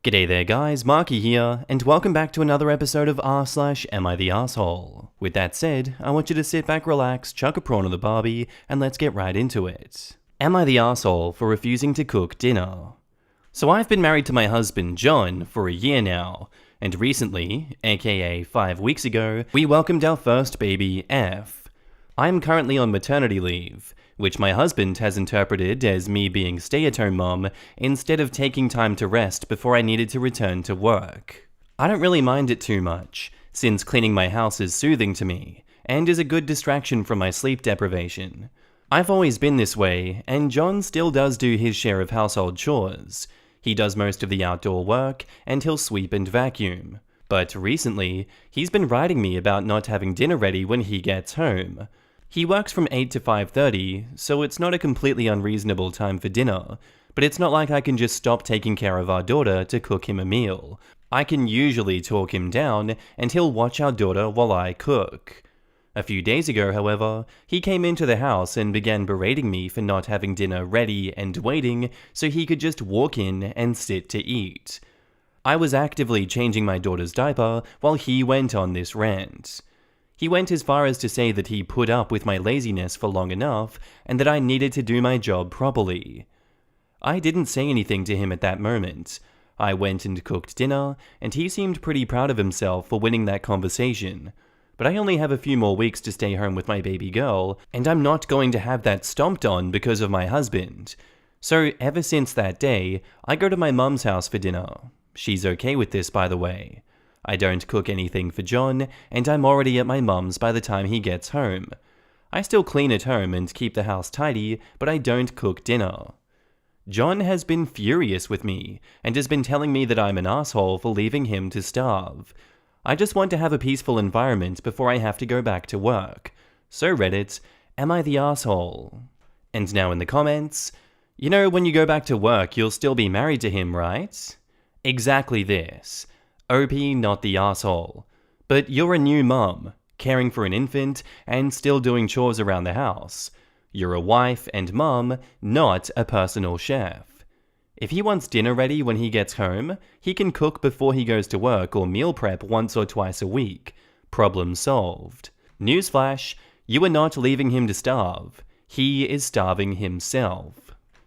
G'day there guys, Marky here, and welcome back to another episode of r/Am I the Asshole? With that said, I want you to sit back, relax, chuck a prawn on the barbie, and let's get right into it. Am I the asshole for refusing to cook dinner? So I've been married to my husband, John, for a year now, and recently, aka 5 weeks ago, we welcomed our first baby, F. I'm currently on maternity leave, which my husband has interpreted as me being stay-at-home mom instead of taking time to rest before I needed to return to work. I don't really mind it too much, since cleaning my house is soothing to me, and is a good distraction from my sleep deprivation. I've always been this way, and John still does do his share of household chores. He does most of the outdoor work, and he'll sweep and vacuum. But recently, he's been writing me about not having dinner ready when he gets home. He works from 8 to 5:30, so it's not a completely unreasonable time for dinner, but it's not like I can just stop taking care of our daughter to cook him a meal. I can usually talk him down, and he'll watch our daughter while I cook. A few days ago, however, he came into the house and began berating me for not having dinner ready and waiting so he could just walk in and sit to eat. I was actively changing my daughter's diaper while he went on this rant. He went as far as to say that he put up with my laziness for long enough and that I needed to do my job properly. I didn't say anything to him at that moment. I went and cooked dinner, and he seemed pretty proud of himself for winning that conversation. But I only have a few more weeks to stay home with my baby girl, and I'm not going to have that stomped on because of my husband. So ever since that day, I go to my mum's house for dinner. She's okay with this, by the way. I don't cook anything for John, and I'm already at my mum's by the time he gets home. I still clean at home and keep the house tidy, but I don't cook dinner. John has been furious with me, and has been telling me that I'm an asshole for leaving him to starve. I just want to have a peaceful environment before I have to go back to work. So Reddit, am I the asshole? And now in the comments, you know when you go back to work you'll still be married to him, right? Exactly this. OP not the asshole. But you're a new mum, caring for an infant and still doing chores around the house. You're a wife and mum, not a personal chef. If he wants dinner ready when he gets home, he can cook before he goes to work or meal prep once or twice a week. Problem solved. Newsflash, you are not leaving him to starve. He is starving himself.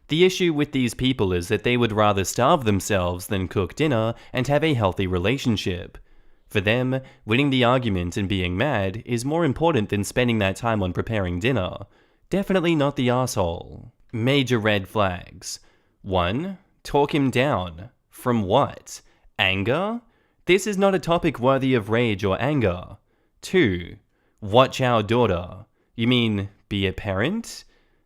The issue with these people is that they would rather starve themselves than cook dinner and have a healthy relationship. For them, winning the argument and being mad is more important than spending that time on preparing dinner. Definitely not the asshole. Major red flags. 1. Talk him down. From what? Anger? This is not a topic worthy of rage or anger. 2. Watch our daughter. You mean, be a parent?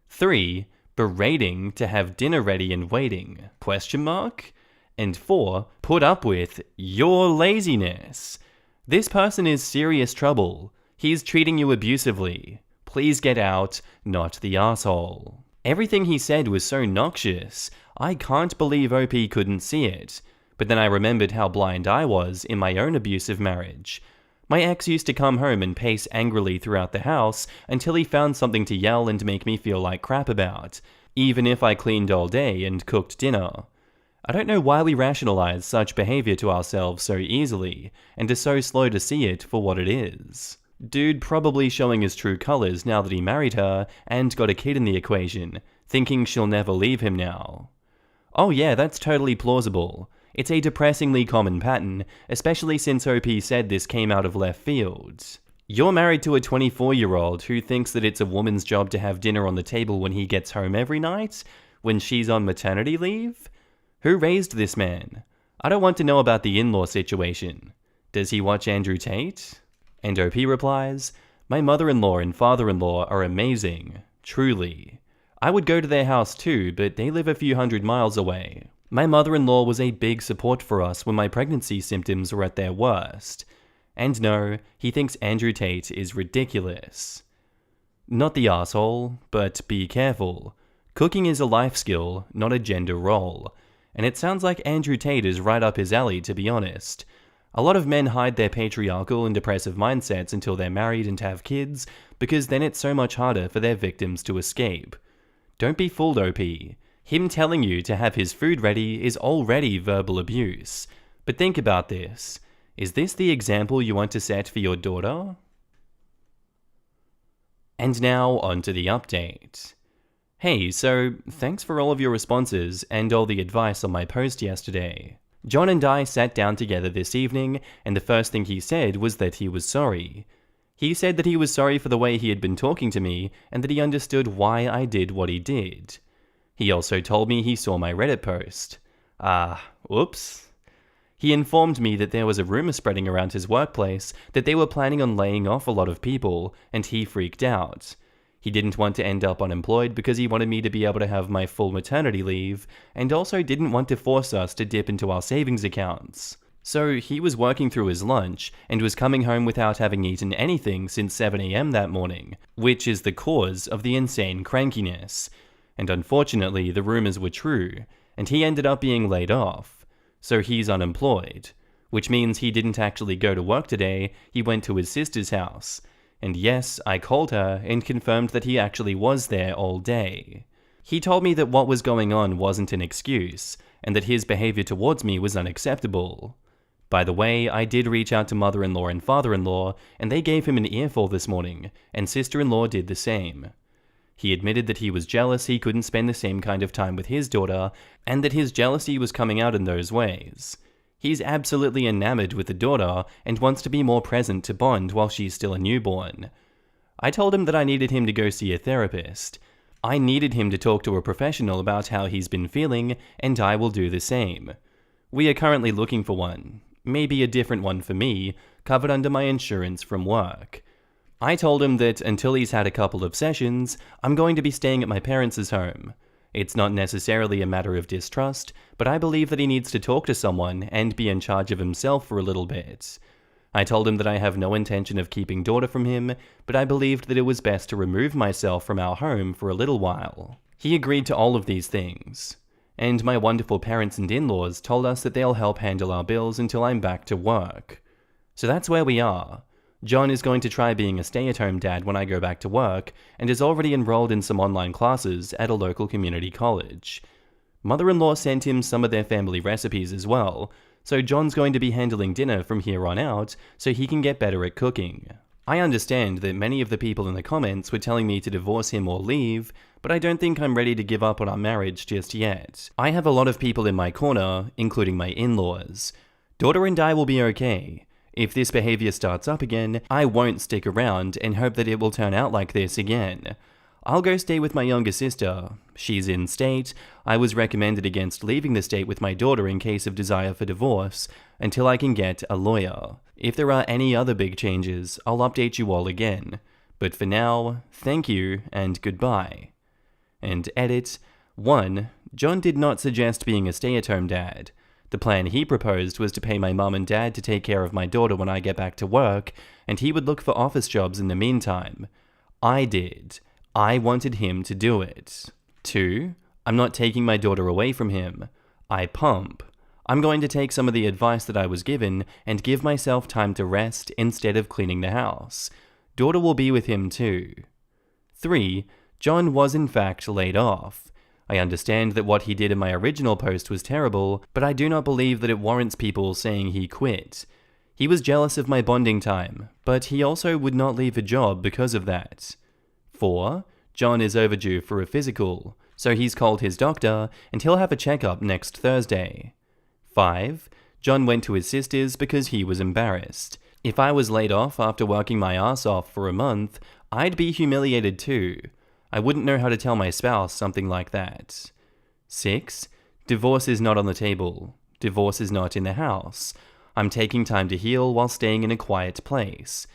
3. Berating to have dinner ready and waiting? Question mark? And 4. Put up with your laziness. This person is serious trouble. He's treating you abusively. Please get out, not the asshole. Everything he said was so noxious. I can't believe OP couldn't see it. But then I remembered how blind I was in my own abusive marriage. My ex used to come home and pace angrily throughout the house until he found something to yell and make me feel like crap about, even if I cleaned all day and cooked dinner. I don't know why we rationalize such behavior to ourselves so easily, and are so slow to see it for what it is. Dude probably showing his true colors now that he married her and got a kid in the equation, thinking she'll never leave him now. Oh yeah, that's totally plausible. It's a depressingly common pattern, especially since OP said this came out of left field. You're married to a 24-year-old who thinks that it's a woman's job to have dinner on the table when he gets home every night, when she's on maternity leave? Who raised this man? I don't want to know about the in-law situation. Does he watch Andrew Tate? And OP replies, my mother-in-law and father-in-law are amazing, truly. I would go to their house too, but they live a few hundred miles away. My mother-in-law was a big support for us when my pregnancy symptoms were at their worst. And no, he thinks Andrew Tate is ridiculous. Not the asshole, but be careful. Cooking is a life skill, not a gender role. And it sounds like Andrew Tate is right up his alley, to be honest. A lot of men hide their patriarchal and depressive mindsets until they're married and have kids, because then it's so much harder for their victims to escape. Don't be fooled, OP. Him telling you to have his food ready is already verbal abuse. But think about this. Is this the example you want to set for your daughter? And now on to the update. Hey, so thanks for all of your responses and all the advice on my post yesterday. John and I sat down together this evening, and the first thing he said was that he was sorry. He said that he was sorry for the way he had been talking to me, and that he understood why I did what he did. He also told me he saw my Reddit post. Whoops. He informed me that there was a rumor spreading around his workplace that they were planning on laying off a lot of people, and he freaked out. He didn't want to end up unemployed because he wanted me to be able to have my full maternity leave, and also didn't want to force us to dip into our savings accounts. So he was working through his lunch and was coming home without having eaten anything since 7 AM that morning, which is the cause of the insane crankiness. And unfortunately, the rumors were true, and he ended up being laid off. So he's unemployed, which means he didn't actually go to work today, he went to his sister's house. And yes, I called her and confirmed that he actually was there all day. He told me that what was going on wasn't an excuse, and that his behavior towards me was unacceptable. By the way, I did reach out to mother-in-law and father-in-law, and they gave him an earful this morning, and sister-in-law did the same. He admitted that he was jealous he couldn't spend the same kind of time with his daughter, and that his jealousy was coming out in those ways. He's absolutely enamored with the daughter and wants to be more present to bond while she's still a newborn. I told him that I needed him to go see a therapist. I needed him to talk to a professional about how he's been feeling, and I will do the same. We are currently looking for one, maybe a different one for me, covered under my insurance from work. I told him that until he's had a couple of sessions, I'm going to be staying at my parents' home. It's not necessarily a matter of distrust, but I believe that he needs to talk to someone and be in charge of himself for a little bit. I told him that I have no intention of keeping daughter from him, but I believed that it was best to remove myself from our home for a little while. He agreed to all of these things. And my wonderful parents and in-laws told us that they'll help handle our bills until I'm back to work. So that's where we are. John is going to try being a stay-at-home dad when I go back to work, and is already enrolled in some online classes at a local community college. Mother-in-law sent him some of their family recipes as well, so John's going to be handling dinner from here on out so he can get better at cooking. I understand that many of the people in the comments were telling me to divorce him or leave, but I don't think I'm ready to give up on our marriage just yet. I have a lot of people in my corner, including my in-laws. Daughter and I will be okay. If this behavior starts up again, I won't stick around and hope that it will turn out like this again. I'll go stay with my younger sister. She's in state. I was recommended against leaving the state with my daughter in case of desire for divorce, until I can get a lawyer. If there are any other big changes, I'll update you all again. But for now, thank you and goodbye. And edit. 1. John did not suggest being a stay-at-home dad. The plan he proposed was to pay my mum and dad to take care of my daughter when I get back to work, and he would look for office jobs in the meantime. I did. I wanted him to do it. 2. I'm not taking my daughter away from him. I pump. I'm going to take some of the advice that I was given and give myself time to rest instead of cleaning the house. Daughter will be with him too. 3. John was in fact laid off. I understand that what he did in my original post was terrible, but I do not believe that it warrants people saying he quit. He was jealous of my bonding time, but he also would not leave a job because of that. 4. John is overdue for a physical, so he's called his doctor and he'll have a checkup next Thursday. 5. John went to his sister's because he was embarrassed. If I was laid off after working my ass off for a month, I'd be humiliated too. I wouldn't know how to tell my spouse something like that. 6. Divorce is not on the table. Divorce is not in the house. I'm taking time to heal while staying in a quiet place.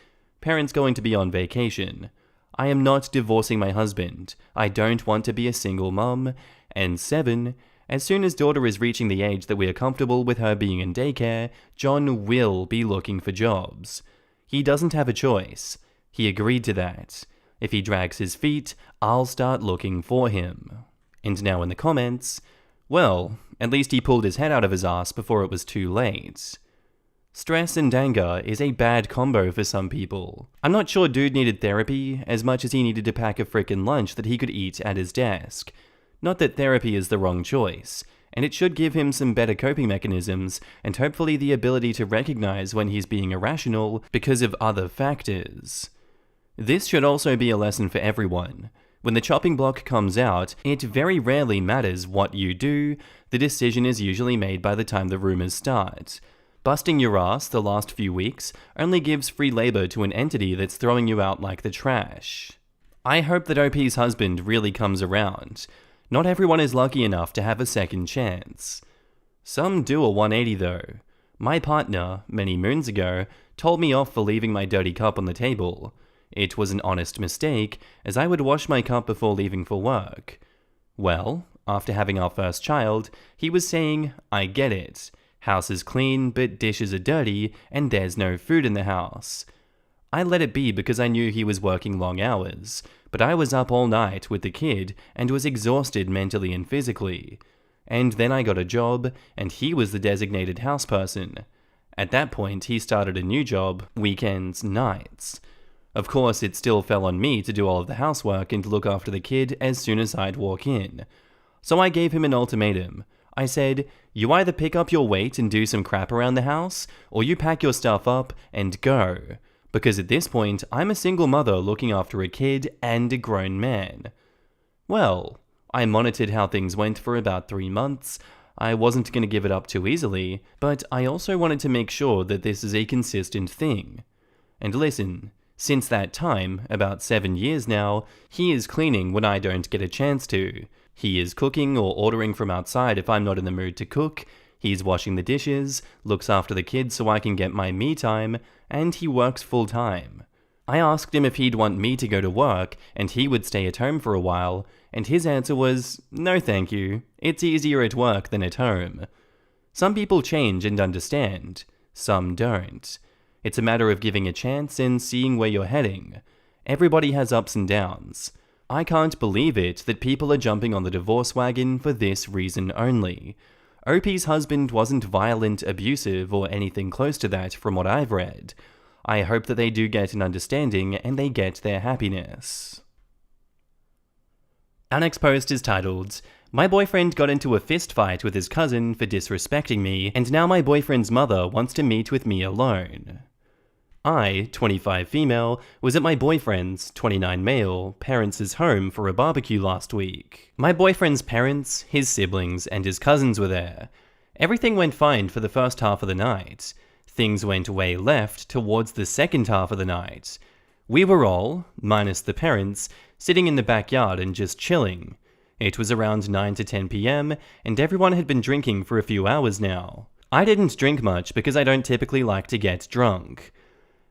Parents going to be on vacation. I am not divorcing my husband. I don't want to be a single mum. And 7. As soon as daughter is reaching the age that we are comfortable with her being in daycare, John will be looking for jobs. He doesn't have a choice. He agreed to that. If he drags his feet, I'll start looking for him. And now in the comments, well, at least he pulled his head out of his ass before it was too late. Stress and anger is a bad combo for some people. I'm not sure dude needed therapy as much as he needed to pack a frickin' lunch that he could eat at his desk. Not that therapy is the wrong choice, and it should give him some better coping mechanisms and hopefully the ability to recognize when he's being irrational because of other factors. This should also be a lesson for everyone. When the chopping block comes out, it very rarely matters what you do, the decision is usually made by the time the rumors start. Busting your ass the last few weeks only gives free labor to an entity that's throwing you out like the trash. I hope that OP's husband really comes around. Not everyone is lucky enough to have a second chance. Some do a 180 though. My partner, many moons ago, told me off for leaving my dirty cup on the table. It was an honest mistake, as I would wash my cup before leaving for work. Well, after having our first child, he was saying, I get it. House is clean, but dishes are dirty, and there's no food in the house. I let it be because I knew he was working long hours, but I was up all night with the kid and was exhausted mentally and physically. And then I got a job, and he was the designated house person. At that point, he started a new job, weekends, nights. Of course, it still fell on me to do all of the housework and look after the kid as soon as I'd walk in. So I gave him an ultimatum. I said, you either pick up your weight and do some crap around the house, or you pack your stuff up and go. Because at this point, I'm a single mother looking after a kid and a grown man. Well, I monitored how things went for about 3 months. I wasn't going to give it up too easily, but I also wanted to make sure that this is a consistent thing. And listen, since that time, about 7 years now, he is cleaning when I don't get a chance to. He is cooking or ordering from outside if I'm not in the mood to cook. He's washing the dishes, looks after the kids so I can get my me time, and he works full time. I asked him if he'd want me to go to work and he would stay at home for a while, and his answer was, no thank you, it's easier at work than at home. Some people change and understand, some don't. It's a matter of giving a chance and seeing where you're heading. Everybody has ups and downs. I can't believe it that people are jumping on the divorce wagon for this reason only. OP's husband wasn't violent, abusive, or anything close to that from what I've read. I hope that they do get an understanding and they get their happiness. Our next post is titled, My boyfriend got into a fist fight with his cousin for disrespecting me, and now my boyfriend's mother wants to meet with me alone. I, 25 female, was at my boyfriend's, 29 male, parents' home for a barbecue last week. My boyfriend's parents, his siblings, and his cousins were there. Everything went fine for the first half of the night. Things went way left towards the second half of the night. We were all, minus the parents, sitting in the backyard and just chilling. It was around 9 to 10 p.m, and everyone had been drinking for a few hours now. I didn't drink much because I don't typically like to get drunk.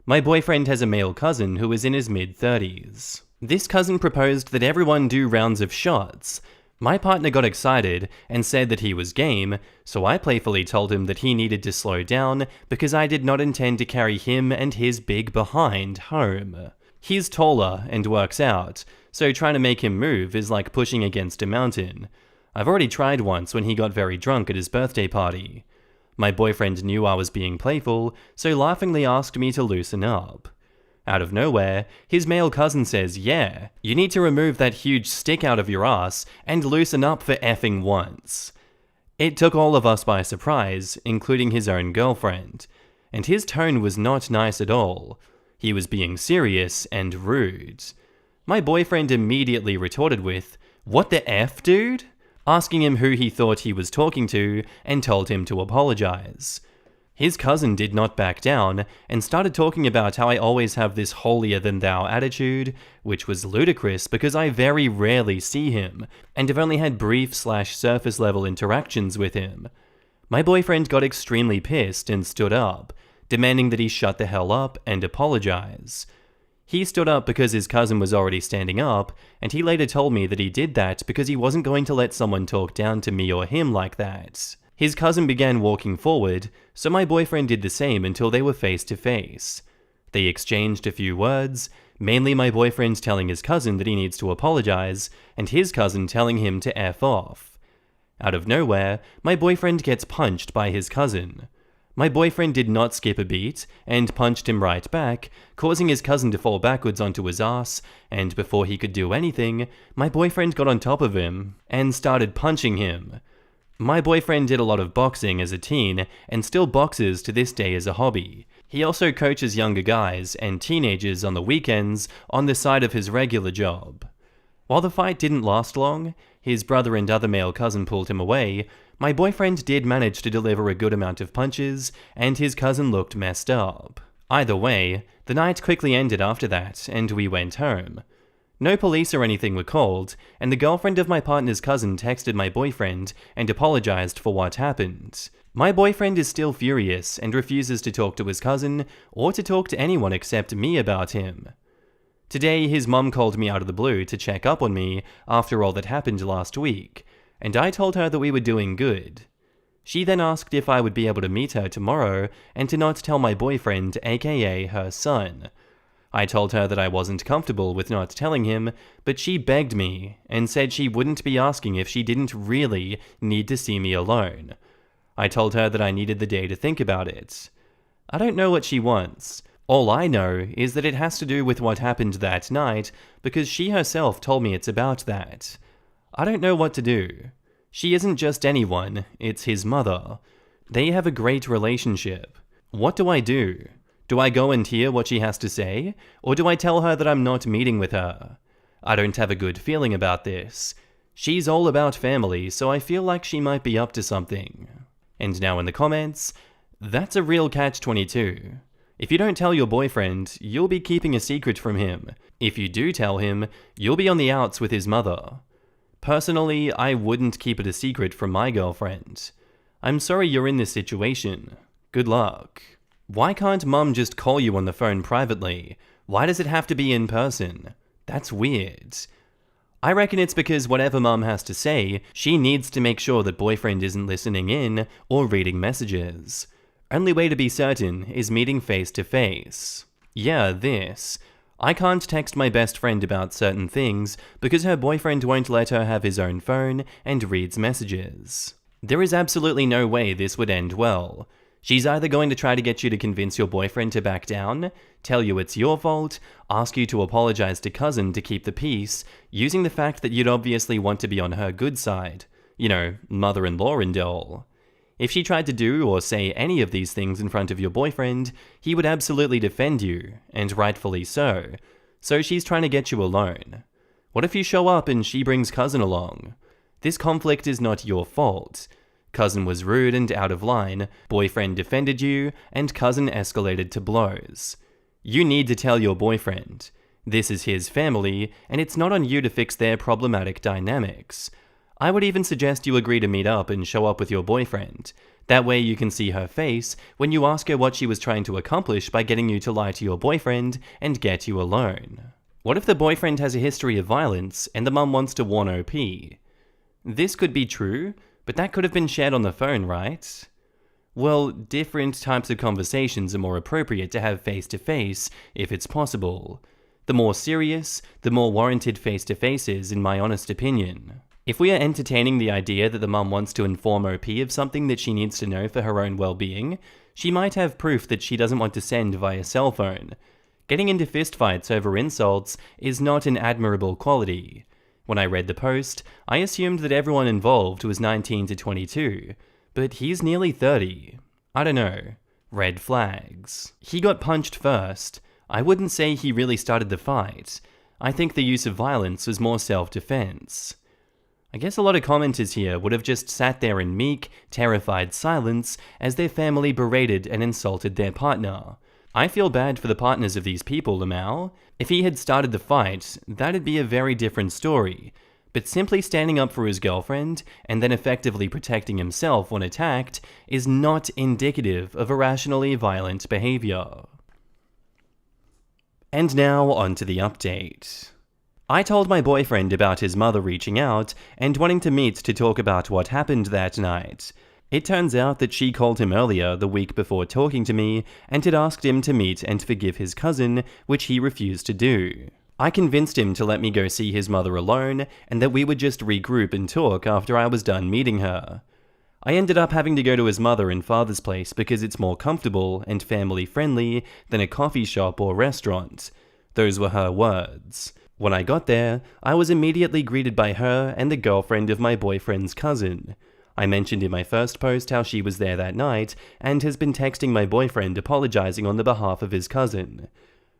My boyfriend has a male cousin who is in his mid-30s. This cousin proposed that everyone do rounds of shots. My partner got excited and said that he was game, so I playfully told him that he needed to slow down because I did not intend to carry him and his big behind home. He's taller and works out, so trying to make him move is like pushing against a mountain. I've already tried once when he got very drunk at his birthday party. My boyfriend knew I was being playful, so laughingly asked me to loosen up. Out of nowhere, his male cousin says, yeah, you need to remove that huge stick out of your ass and loosen up for effing once. It took all of us by surprise, including his own girlfriend, and his tone was not nice at all. He was being serious and rude. My boyfriend immediately retorted with, what the F, dude? Asking him who he thought he was talking to, and told him to apologize. His cousin did not back down, and started talking about how I always have this holier-than-thou attitude, which was ludicrous because I very rarely see him, and have only had brief/surface-level interactions with him. My boyfriend got extremely pissed and stood up, demanding that he shut the hell up and apologize. He stood up because his cousin was already standing up, and he later told me that he did that because he wasn't going to let someone talk down to me or him like that. His cousin began walking forward, so my boyfriend did the same until they were face to face. They exchanged a few words, mainly my boyfriend telling his cousin that he needs to apologize, and his cousin telling him to F off. Out of nowhere, my boyfriend gets punched by his cousin. My boyfriend did not skip a beat and punched him right back, causing his cousin to fall backwards onto his ass, and before he could do anything, my boyfriend got on top of him and started punching him. My boyfriend did a lot of boxing as a teen and still boxes to this day as a hobby. He also coaches younger guys and teenagers on the weekends on the side of his regular job. While the fight didn't last long, his brother and other male cousin pulled him away. My boyfriend did manage to deliver a good amount of punches, and his cousin looked messed up. Either way, the night quickly ended after that, and we went home. No police or anything were called, and the girlfriend of my partner's cousin texted my boyfriend and apologized for what happened. My boyfriend is still furious and refuses to talk to his cousin or to talk to anyone except me about him. Today, his mum called me out of the blue to check up on me after all that happened last week, and I told her that we were doing good. She then asked if I would be able to meet her tomorrow and to not tell my boyfriend, aka her son. I told her that I wasn't comfortable with not telling him, but she begged me and said she wouldn't be asking if she didn't really need to see me alone. I told her that I needed the day to think about it. I don't know what she wants. All I know is that it has to do with what happened that night because she herself told me it's about that. I don't know what to do. She isn't just anyone, it's his mother. They have a great relationship. What do I do? Do I go and hear what she has to say, or do I tell her that I'm not meeting with her? I don't have a good feeling about this. She's all about family, so I feel like she might be up to something. And now in the comments, that's a real catch-22. If you don't tell your boyfriend, you'll be keeping a secret from him. If you do tell him, you'll be on the outs with his mother. Personally, I wouldn't keep it a secret from my girlfriend. I'm sorry you're in this situation. Good luck. Why can't mum just call you on the phone privately? Why does it have to be in person? That's weird. I reckon it's because whatever mum has to say, she needs to make sure that boyfriend isn't listening in or reading messages. Only way to be certain is meeting face to face. Yeah, this. I can't text my best friend about certain things because her boyfriend won't let her have his own phone and reads messages. There is absolutely no way this would end well. She's either going to try to get you to convince your boyfriend to back down, tell you it's your fault, ask you to apologize to cousin to keep the peace, using the fact that you'd obviously want to be on her good side. You know, mother-in-law and all. If she tried to do or say any of these things in front of your boyfriend, he would absolutely defend you, and rightfully so. So she's trying to get you alone. What if you show up and she brings cousin along? This conflict is not your fault. Cousin was rude and out of line, boyfriend defended you, and cousin escalated to blows. You need to tell your boyfriend. This is his family, and it's not on you to fix their problematic dynamics. I would even suggest you agree to meet up and show up with your boyfriend. That way you can see her face when you ask her what she was trying to accomplish by getting you to lie to your boyfriend and get you alone. What if the boyfriend has a history of violence and the mum wants to warn OP? This could be true, but that could have been shared on the phone, right? Well, different types of conversations are more appropriate to have face-to-face if it's possible. The more serious, the more warranted face-to-face is, in my honest opinion. If we are entertaining the idea that the mum wants to inform OP of something that she needs to know for her own well-being, she might have proof that she doesn't want to send via cell phone. Getting into fistfights over insults is not an admirable quality. When I read the post, I assumed that everyone involved was 19 to 22, but he's nearly 30. I don't know. Red flags. He got punched first. I wouldn't say he really started the fight. I think the use of violence was more self-defense. I guess a lot of commenters here would have just sat there in meek, terrified silence as their family berated and insulted their partner. I feel bad for the partners of these people, Lamau. If he had started the fight, that'd be a very different story. But simply standing up for his girlfriend and then effectively protecting himself when attacked is not indicative of irrationally violent behavior. And now on to the update. I told my boyfriend about his mother reaching out and wanting to meet to talk about what happened that night. It turns out that she called him earlier the week before talking to me and had asked him to meet and forgive his cousin, which he refused to do. I convinced him to let me go see his mother alone and that we would just regroup and talk after I was done meeting her. I ended up having to go to his mother and father's place because it's more comfortable and family-friendly than a coffee shop or restaurant. Those were her words. When I got there, I was immediately greeted by her and the girlfriend of my boyfriend's cousin. I mentioned in my first post how she was there that night and has been texting my boyfriend apologizing on the behalf of his cousin.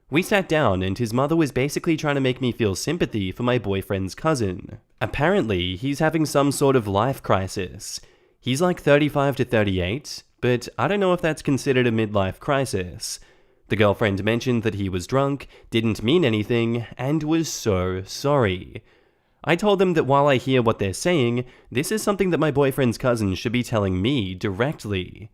We sat down and his mother was basically trying to make me feel sympathy for my boyfriend's cousin. Apparently, he's having some sort of life crisis. He's like 35 to 38, but I don't know if that's considered a midlife crisis. The girlfriend mentioned that he was drunk, didn't mean anything, and was so sorry. I told them that while I hear what they're saying, this is something that my boyfriend's cousin should be telling me directly.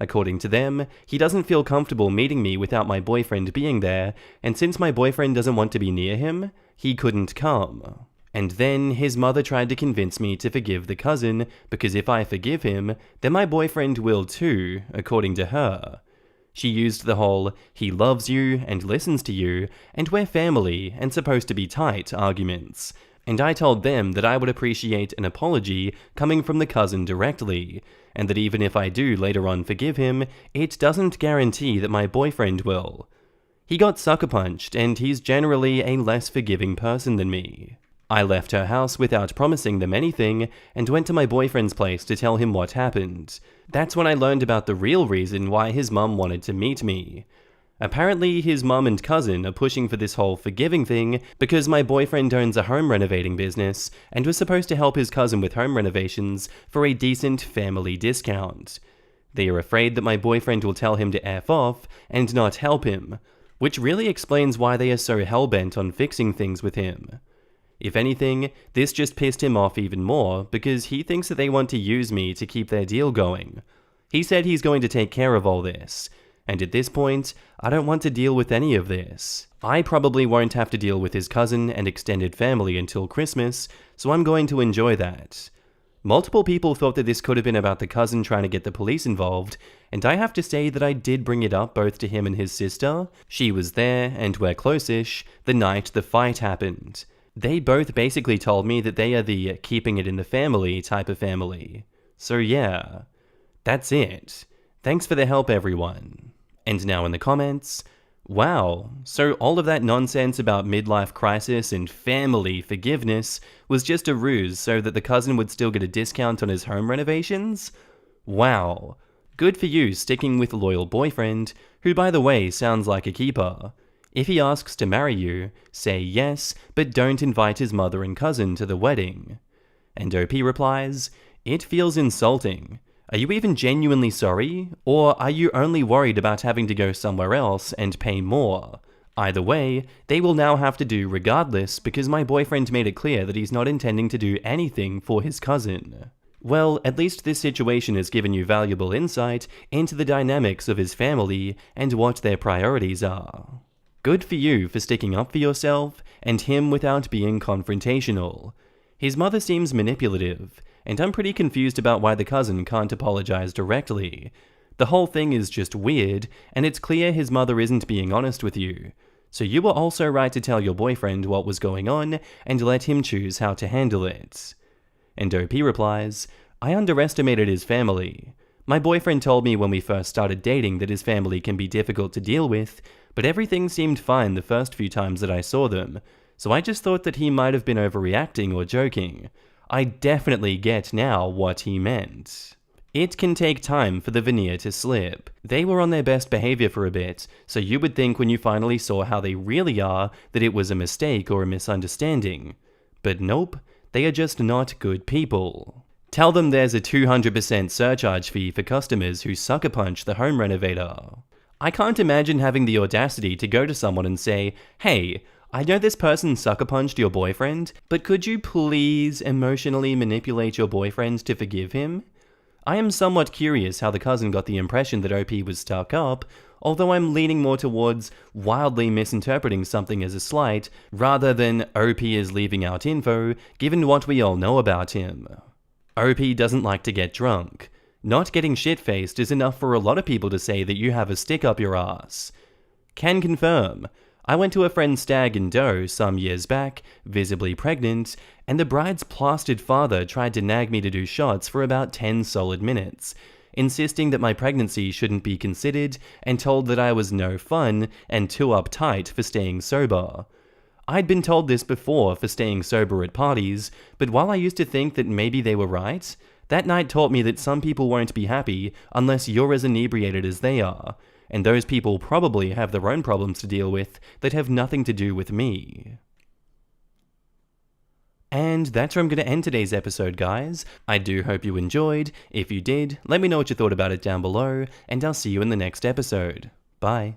According to them, he doesn't feel comfortable meeting me without my boyfriend being there, and since my boyfriend doesn't want to be near him, he couldn't come. And then his mother tried to convince me to forgive the cousin, because if I forgive him, then my boyfriend will too, according to her. She used the whole, he loves you and listens to you, and we're family and supposed to be tight arguments. And I told them that I would appreciate an apology coming from the cousin directly, and that even if I do later on forgive him, it doesn't guarantee that my boyfriend will. He got sucker punched, and he's generally a less forgiving person than me. I left her house without promising them anything, and went to my boyfriend's place to tell him what happened. That's when I learned about the real reason why his mum wanted to meet me. Apparently, his mum and cousin are pushing for this whole forgiving thing because my boyfriend owns a home renovating business and was supposed to help his cousin with home renovations for a decent family discount. They are afraid that my boyfriend will tell him to F off and not help him, which really explains why they are so hell-bent on fixing things with him. If anything, this just pissed him off even more because he thinks that they want to use me to keep their deal going. He said he's going to take care of all this. And at this point, I don't want to deal with any of this. I probably won't have to deal with his cousin and extended family until Christmas, so I'm going to enjoy that. Multiple people thought that this could have been about the cousin trying to get the police involved, and I have to say that I did bring it up both to him and his sister. She was there, and we're close-ish, the night the fight happened. They both basically told me that they are the keeping it in the family type of family. So yeah, that's it. Thanks for the help, everyone. And now in the comments, wow, so all of that nonsense about midlife crisis and family forgiveness was just a ruse so that the cousin would still get a discount on his home renovations? Wow, good for you sticking with a loyal boyfriend, who by the way sounds like a keeper. If he asks to marry you, say yes, but don't invite his mother and cousin to the wedding. And OP replies, it feels insulting. Are you even genuinely sorry, or are you only worried about having to go somewhere else and pay more? Either way, they will now have to do regardless because my boyfriend made it clear that he's not intending to do anything for his cousin. Well, at least this situation has given you valuable insight into the dynamics of his family and what their priorities are. Good for you for sticking up for yourself and him without being confrontational. His mother seems manipulative, and I'm pretty confused about why the cousin can't apologize directly. The whole thing is just weird, and it's clear his mother isn't being honest with you. So you were also right to tell your boyfriend what was going on and let him choose how to handle it. And OP replies, I underestimated his family. My boyfriend told me when we first started dating that his family can be difficult to deal with, but everything seemed fine the first few times that I saw them, so I just thought that he might have been overreacting or joking. I definitely get now what he meant. It can take time for the veneer to slip. They were on their best behavior for a bit, so you would think when you finally saw how they really are that it was a mistake or a misunderstanding. But nope, they are just not good people. Tell them there's a 200% surcharge fee for customers who sucker punch the home renovator. I can't imagine having the audacity to go to someone and say, hey, I know this person sucker punched your boyfriend, but could you please emotionally manipulate your boyfriend to forgive him? I am somewhat curious how the cousin got the impression that OP was stuck up, although I'm leaning more towards wildly misinterpreting something as a slight, rather than OP is leaving out info, given what we all know about him. OP doesn't like to get drunk. Not getting shit-faced is enough for a lot of people to say that you have a stick up your ass. Can confirm. I went to a friend's stag and do some years back, visibly pregnant, and the bride's plastered father tried to nag me to do shots for about 10 solid minutes, insisting that my pregnancy shouldn't be considered and told that I was no fun and too uptight for staying sober. I'd been told this before for staying sober at parties, but while I used to think that maybe they were right, that night taught me that some people won't be happy unless you're as inebriated as they are, and those people probably have their own problems to deal with that have nothing to do with me. And that's where I'm going to end today's episode, guys. I do hope you enjoyed. If you did, let me know what you thought about it down below, and I'll see you in the next episode. Bye.